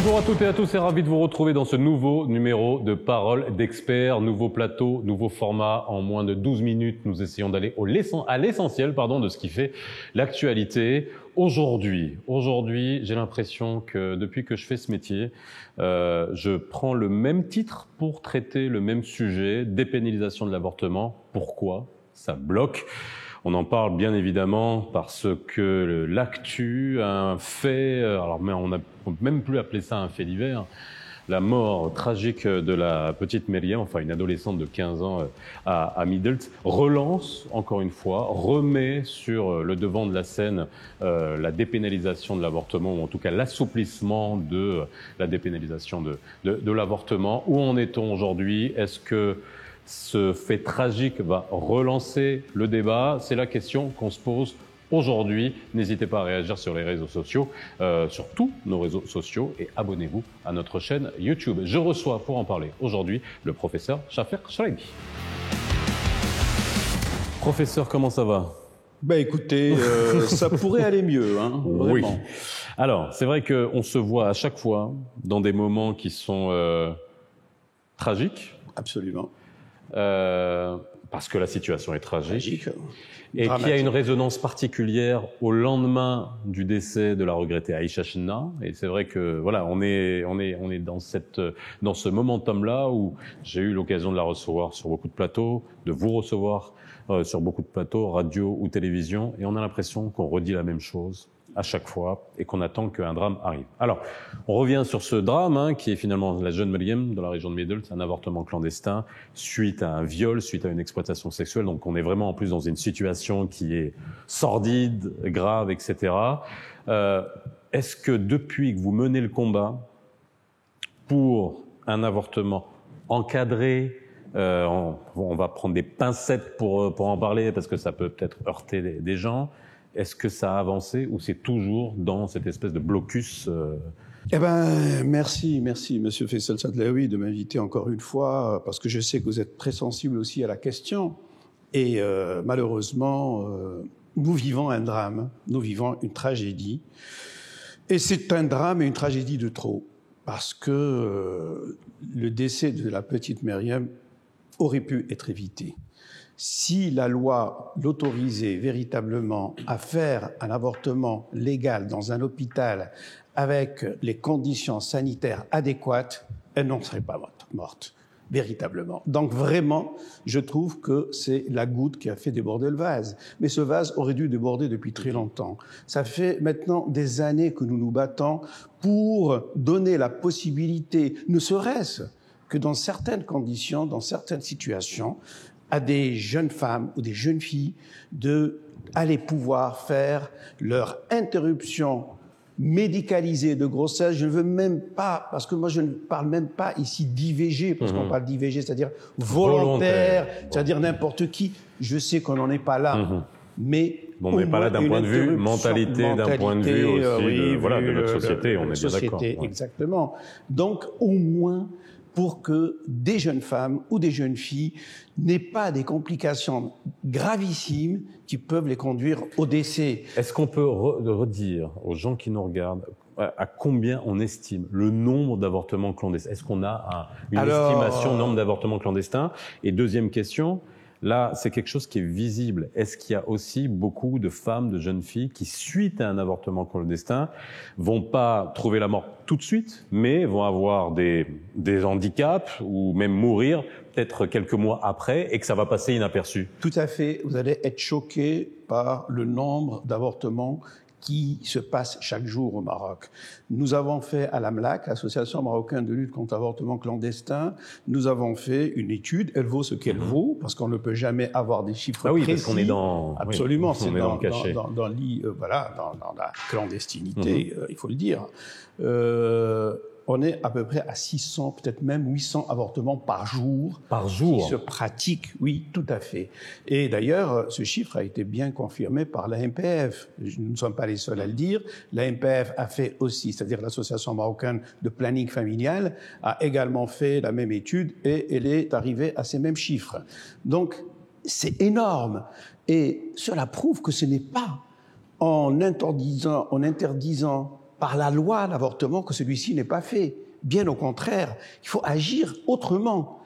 Bonjour à toutes et à tous, et ravi de vous retrouver dans ce nouveau numéro de Parole d'experts, nouveau plateau, nouveau format. En moins de 12 minutes, nous essayons d'aller à l'essentiel de ce qui fait l'actualité. Aujourd'hui, j'ai l'impression que depuis que je fais ce métier, je prends le même titre pour traiter le même sujet, dépénalisation de l'avortement. Pourquoi ça bloque ? On en parle bien évidemment parce que l'actu, un fait, mais on peut même plus appeler ça un fait divers, la mort tragique de la petite Myriam, enfin une adolescente de 15 ans à Middleton, relance encore une fois, remet sur le devant de la scène la dépénalisation de l'avortement, ou en tout cas l'assouplissement de la dépénalisation de l'avortement. Où en est-on aujourd'hui ? Est-ce que ce fait tragique va relancer le débat? C'est la question qu'on se pose aujourd'hui. N'hésitez pas à réagir sur les réseaux sociaux, sur tous nos réseaux sociaux, et abonnez-vous à notre chaîne YouTube. Je reçois pour en parler aujourd'hui le professeur Shafer Chalabi. Professeur, comment ça va? Écoutez, ça pourrait aller mieux, hein, vraiment. Oui. Alors, c'est vrai qu'on se voit à chaque fois dans des moments qui sont tragiques. Absolument. Parce que la situation est tragique. Et dramatique. qui a une résonance particulière au lendemain du décès de la regrettée Aïcha Chenna. Et c'est vrai que voilà, on est dans ce momentum-là où j'ai eu l'occasion de la recevoir sur beaucoup de plateaux, de vous recevoir sur beaucoup de plateaux, radio ou télévision, et on a l'impression qu'on redit la même chose à chaque fois et qu'on attend qu'un drame arrive. Alors, on revient sur ce drame qui est finalement la jeune Myriam de la région de Middleton, un avortement clandestin suite à un viol, suite à une exploitation sexuelle. Donc on est vraiment en plus dans une situation qui est sordide, grave, etc. Est-ce que depuis que vous menez le combat pour un avortement encadré, on va prendre des pincettes pour en parler parce que ça peut peut-être heurter des gens, est-ce que ça a avancé ou c'est toujours dans cette espèce de blocus Merci, Monsieur Faisal Sadlaoui, de m'inviter encore une fois, parce que je sais que vous êtes très sensible aussi à la question. Et malheureusement, nous vivons un drame, nous vivons une tragédie. Et c'est un drame et une tragédie de trop, parce que le décès de la petite Myriam aurait pu être évité. Si la loi l'autorisait véritablement à faire un avortement légal dans un hôpital avec les conditions sanitaires adéquates, elle n'en serait pas morte, véritablement. Donc vraiment, je trouve que c'est la goutte qui a fait déborder le vase. Mais ce vase aurait dû déborder depuis très longtemps. Ça fait maintenant des années que nous nous battons pour donner la possibilité, ne serait-ce que dans certaines conditions, dans certaines situations, à des jeunes femmes ou des jeunes filles d'aller pouvoir faire leur interruption médicalisée de grossesse. Je ne veux même pas, parce que moi je ne parle même pas ici d'IVG, parce qu'on parle d'IVG, c'est-à-dire volontaire, c'est-à-dire n'importe qui. Je sais qu'on n'en est pas là, mais... Bon, on n'est pas là d'un point de vue mentalité, d'un point de vue aussi de notre société, on est bien d'accord. Exactement. Donc, au moins, pour que des jeunes femmes ou des jeunes filles n'aient pas des complications gravissimes qui peuvent les conduire au décès. Est-ce qu'on peut redire aux gens qui nous regardent à combien on estime le nombre d'avortements clandestins? Est-ce qu'on a une estimation nombre d'avortements clandestins? Et deuxième question, là, c'est quelque chose qui est visible. Est-ce qu'il y a aussi beaucoup de femmes, de jeunes filles qui, suite à un avortement clandestin, vont pas trouver la mort tout de suite, mais vont avoir des handicaps ou même mourir peut-être quelques mois après et que ça va passer inaperçu? Tout à fait. Vous allez être choqué par le nombre d'avortements qui se passe chaque jour au Maroc. Nous avons fait à l'AMLAC, l'Association marocaine de lutte contre l'avortement clandestin, nous avons fait une étude, elle vaut ce qu'elle vaut, parce qu'on ne peut jamais avoir des chiffres précis. Parce qu'on est dans... Absolument, c'est dans la clandestinité, il faut le dire. On est à peu près à 600, peut-être même 800 avortements par jour. Par jour? Qui se pratiquent, oui, tout à fait. Et d'ailleurs, ce chiffre a été bien confirmé par la MPF. Nous ne sommes pas les seuls à le dire. La MPF a fait aussi, c'est-à-dire l'Association marocaine de planning familial, a également fait la même étude et elle est arrivée à ces mêmes chiffres. Donc, c'est énorme. Et cela prouve que ce n'est pas en interdisant par la loi l'avortement que celui-ci n'est pas fait. Bien au contraire, il faut agir autrement.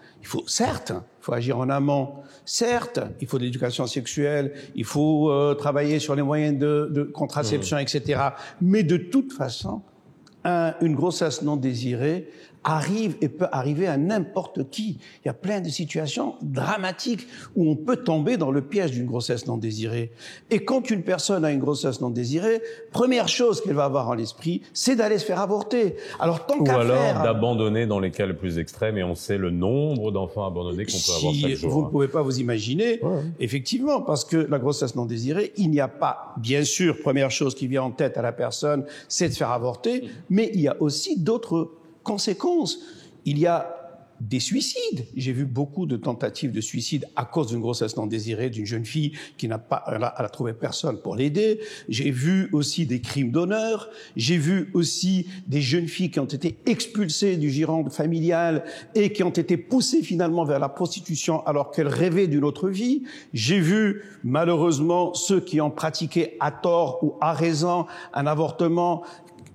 Certes, il faut agir en amont. Certes, il faut de l'éducation sexuelle, il faut travailler sur les moyens de contraception, etc. Mais de toute façon, une grossesse non désirée arrive et peut arriver à n'importe qui. Il y a plein de situations dramatiques où on peut tomber dans le piège d'une grossesse non désirée. Et quand une personne a une grossesse non désirée, première chose qu'elle va avoir en l'esprit, c'est d'aller se faire avorter. Alors tant qu'à faire... Ou alors d'abandonner dans les cas les plus extrêmes, et on sait le nombre d'enfants abandonnés qu'on peut avoir chaque jour. Vous ne pouvez pas vous imaginer, effectivement, parce que la grossesse non désirée, il n'y a pas, bien sûr, première chose qui vient en tête à la personne, c'est de se faire avorter, mais il y a aussi d'autres conséquences. Il y a des suicides. J'ai vu beaucoup de tentatives de suicide à cause d'une grossesse non désirée d'une jeune fille qui n'a pas, elle a trouvé personne pour l'aider. J'ai vu aussi des crimes d'honneur. J'ai vu aussi des jeunes filles qui ont été expulsées du giron familial et qui ont été poussées finalement vers la prostitution alors qu'elles rêvaient d'une autre vie. J'ai vu malheureusement ceux qui ont pratiqué à tort ou à raison un avortement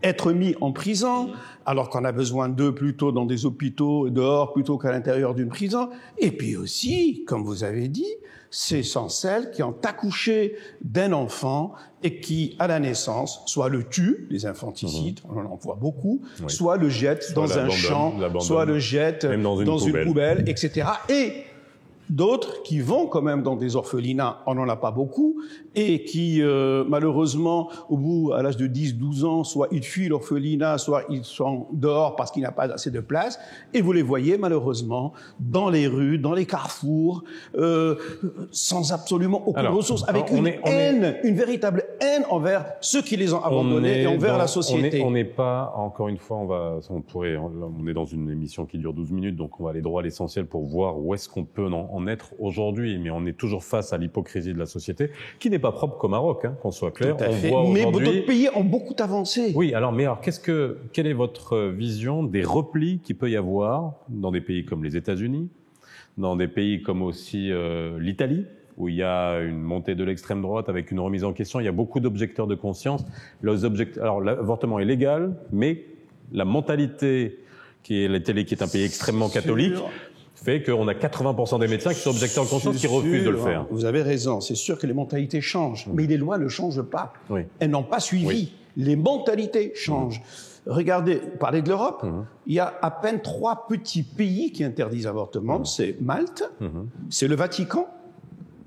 être mis en prison, alors qu'on a besoin d'eux plutôt dans des hôpitaux et dehors plutôt qu'à l'intérieur d'une prison. Et puis aussi, comme vous avez dit, ce sont celles qui ont accouché d'un enfant et qui, à la naissance, soit le tuent, les infanticides, on en voit beaucoup, soit le jettent dans un champ, soit le jettent dans une poubelle, etc. Et d'autres qui vont quand même dans des orphelinats, on n'en a pas beaucoup, et qui, malheureusement, au bout, à l'âge de 10, 12 ans, soit ils fuient l'orphelinat, soit ils sont dehors parce qu'il n'y a pas assez de place, et vous les voyez, malheureusement, dans les rues, dans les carrefours, sans absolument aucune ressource, avec une véritable haine envers ceux qui les ont abandonnés et envers la société. On n'est pas, encore une fois, on est dans une émission qui dure 12 minutes, donc on va aller droit à l'essentiel pour voir où est-ce qu'on peut en être aujourd'hui, mais on est toujours face à l'hypocrisie de la société, qui n'est pas propre qu'au Maroc, hein, qu'on soit clair. Mais d'autres pays ont beaucoup avancé. Oui, alors, quelle est votre vision des replis qu'il peut y avoir dans des pays comme les États-Unis, dans des pays comme aussi l'Italie, où il y a une montée de l'extrême droite avec une remise en question, il y a beaucoup d'objecteurs de conscience. Alors, l'avortement est légal, mais la mentalité qui est l'Italie, qui est un pays extrêmement catholique, fait qu'on a 80% des médecins qui sont objecteurs de conscience qui refusent de le faire. Vous avez raison, c'est sûr que les mentalités changent, mais les lois ne changent pas. Elles n'ont pas suivi. Les mentalités changent. Regardez, parlez de l'Europe, il y a à peine 3 petits pays qui interdisent l'avortement. C'est Malte, c'est le Vatican,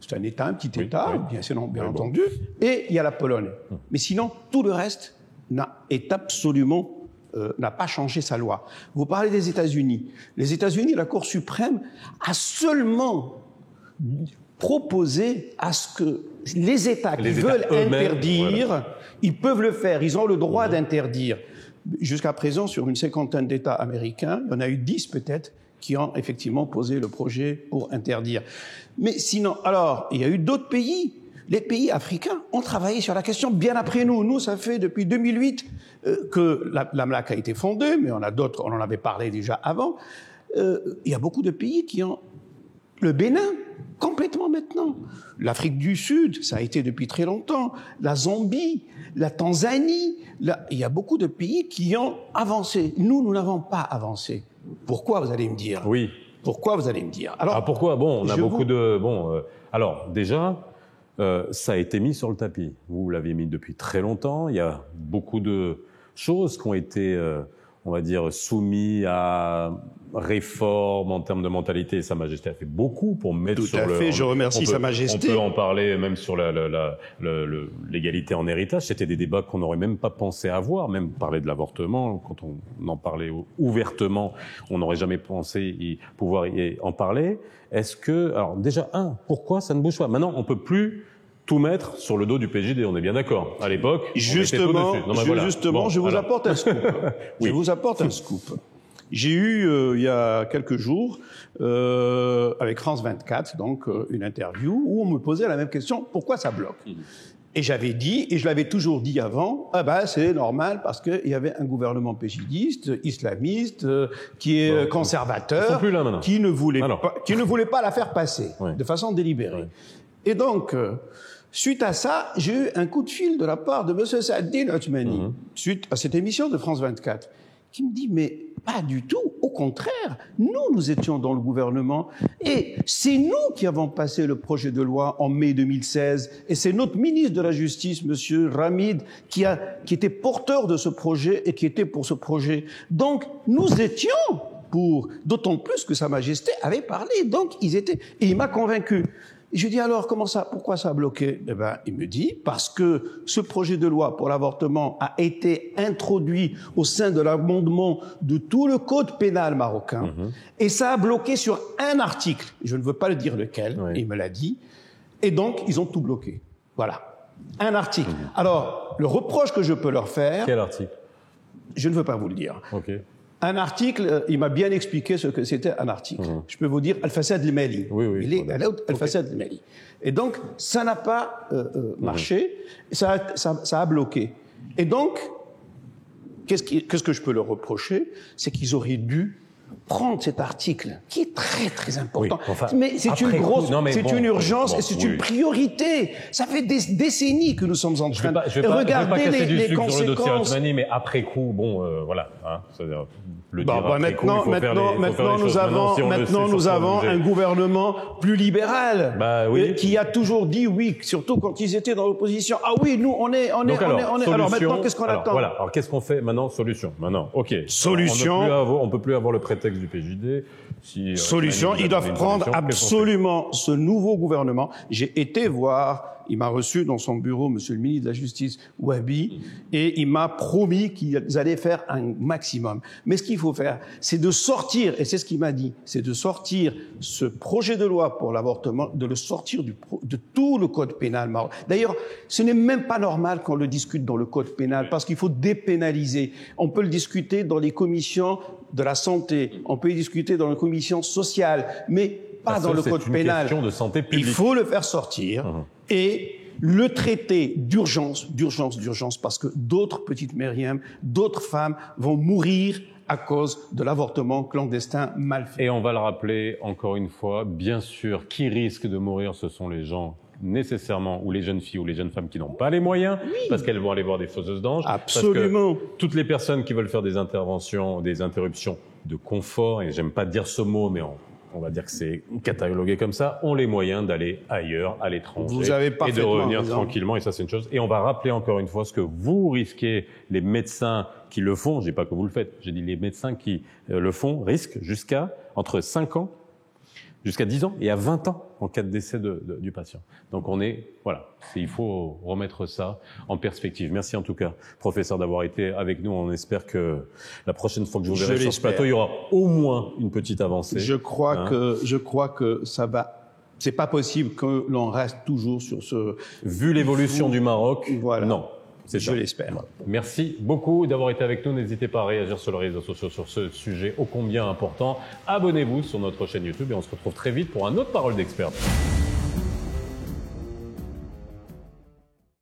c'est un État, un petit État, bien entendu, et il y a la Pologne. Mais sinon, tout le reste n'a pas changé sa loi. Vous parlez des États-Unis. Les États-Unis, la Cour suprême a seulement proposé à ce que les États qui veulent interdire, ils peuvent le faire, ils ont le droit d'interdire. Jusqu'à présent, sur une 50aine d'États américains, il y en a eu 10 peut-être qui ont effectivement posé le projet pour interdire. Mais sinon, alors, il y a eu d'autres pays. Les pays africains ont travaillé sur la question bien après nous. Nous, ça fait depuis 2008 que la MLAC a été fondée, mais on a d'autres, on en avait parlé déjà avant. Il y a beaucoup de pays qui ont... Le Bénin, complètement maintenant. L'Afrique du Sud, ça a été depuis très longtemps. La Zambie, la Tanzanie. Il y a beaucoup de pays qui ont avancé. Nous n'avons pas avancé. Pourquoi, vous allez me dire? Oui. Pourquoi, vous allez me dire? Alors, pourquoi? Bon, on a beaucoup de... alors, déjà... ça a été mis sur le tapis. Vous l'avez mis depuis très longtemps. Il y a beaucoup de choses qui ont été, on va dire, soumises à réforme en termes de mentalité. Sa Majesté a fait beaucoup pour mettre sur le... Tout à fait, je remercie Sa Majesté. On peut en parler même sur l'égalité en héritage. C'était des débats qu'on n'aurait même pas pensé avoir, même parler de l'avortement. Quand on en parlait ouvertement, on n'aurait jamais pensé pouvoir en parler. Est-ce que... Alors déjà, pourquoi ça ne bouge pas? Maintenant, on peut plus tout mettre sur le dos du PJD, on est bien d'accord. À l'époque, justement, je vous apporte un scoop. Je vous apporte un scoop. J'ai eu, il y a quelques jours, avec France 24, donc une interview, où on me posait la même question, pourquoi ça bloque? Et j'avais dit, et je l'avais toujours dit avant, c'est normal parce qu'il y avait un gouvernement péchidiste, islamiste, qui est conservateur, qui ne voulait pas la faire passer de façon délibérée. Et donc, Suite à ça, j'ai eu un coup de fil de la part de M. Saadine Othmani, suite à cette émission de France 24, qui me dit, mais pas du tout, au contraire, nous étions dans le gouvernement et c'est nous qui avons passé le projet de loi en mai 2016 et c'est notre ministre de la Justice, M. Ramid, qui était porteur de ce projet et qui était pour ce projet. Donc, nous étions pour, d'autant plus que Sa Majesté avait parlé, donc ils étaient, et il m'a convaincu. Et je dis alors, comment ça, pourquoi ça a bloqué? Eh ben, il me dit, parce que ce projet de loi pour l'avortement a été introduit au sein de l'amendement de tout le code pénal marocain, et ça a bloqué sur un article. Je ne veux pas le dire lequel, il me l'a dit, et donc, ils ont tout bloqué. Voilà. Un article. Alors, le reproche que je peux leur faire... Quel article? Je ne veux pas vous le dire. Ok. Un article, il m'a bien expliqué ce que c'était un article. Je peux vous dire Al-Fasad al-Mali. Oui. Il est Al-Fasad al-Mali. Et donc, ça n'a pas marché, ça a bloqué. Et donc, qu'est-ce que je peux leur reprocher? C'est qu'ils auraient dû prendre cet article, qui est très très important. Oui, enfin, mais c'est une grosse, c'est une urgence et c'est une priorité. Ça fait des décennies que nous sommes en train de regarder les conséquences. Sur le dossier Othmani, mais après coup, bon, voilà. Hein, c'est-à-dire le dire après coup, maintenant nous avons un gouvernement plus libéral, qui a toujours dit oui, surtout quand ils étaient dans l'opposition. Ah oui, nous on est. Alors maintenant, qu'est-ce qu'on attend? Voilà. Alors qu'est-ce qu'on fait maintenant? Solution. Maintenant, ok. Solution. On peut plus avoir le prétexte du PJD. Solution. Ils doivent prendre absolument ce nouveau gouvernement. J'ai été voir. Il m'a reçu dans son bureau, Monsieur le ministre de la Justice, Wahbi, et il m'a promis qu'ils allaient faire un maximum. Mais ce qu'il faut faire, c'est de sortir, et c'est ce qu'il m'a dit, c'est de sortir ce projet de loi pour l'avortement, de le sortir de tout le code pénal marocain. D'ailleurs, ce n'est même pas normal qu'on le discute dans le code pénal, parce qu'il faut dépénaliser. On peut le discuter dans les commissions de la santé, on peut y discuter dans les commissions sociales, mais pas dans le code pénal. De santé publique. Il faut le faire sortir et le traiter d'urgence, parce que d'autres petites Myriam, d'autres femmes vont mourir à cause de l'avortement clandestin mal fait. Et on va le rappeler encore une fois, bien sûr, qui risque de mourir, ce sont les gens nécessairement, ou les jeunes filles ou les jeunes femmes qui n'ont pas les moyens, parce qu'elles vont aller voir des fausses d'anges. Absolument. Parce que toutes les personnes qui veulent faire des interventions, des interruptions de confort, et j'aime pas dire ce mot, mais on va dire que c'est catalogué comme ça, ont les moyens d'aller ailleurs, à l'étranger, et de revenir tranquillement, et ça c'est une chose. Et on va rappeler encore une fois ce que vous risquez, les médecins qui le font, je dis pas que vous le faites, j'ai dit les médecins qui le font, risquent jusqu'à entre 5 ans, jusqu'à 10 ans, et à 20 ans en cas de décès du patient. Donc il faut remettre ça en perspective. Merci en tout cas, professeur, d'avoir été avec nous. On espère que la prochaine fois que je vous verrai sur ce plateau, il y aura au moins une petite avancée. Je crois que ça va. C'est pas possible que l'on reste toujours sur ce. Vu l'évolution du Maroc, non. Je l'espère. Merci beaucoup d'avoir été avec nous. N'hésitez pas à réagir sur les réseaux sociaux sur ce sujet ô combien important. Abonnez-vous sur notre chaîne YouTube et on se retrouve très vite pour un autre Parole d'Expert.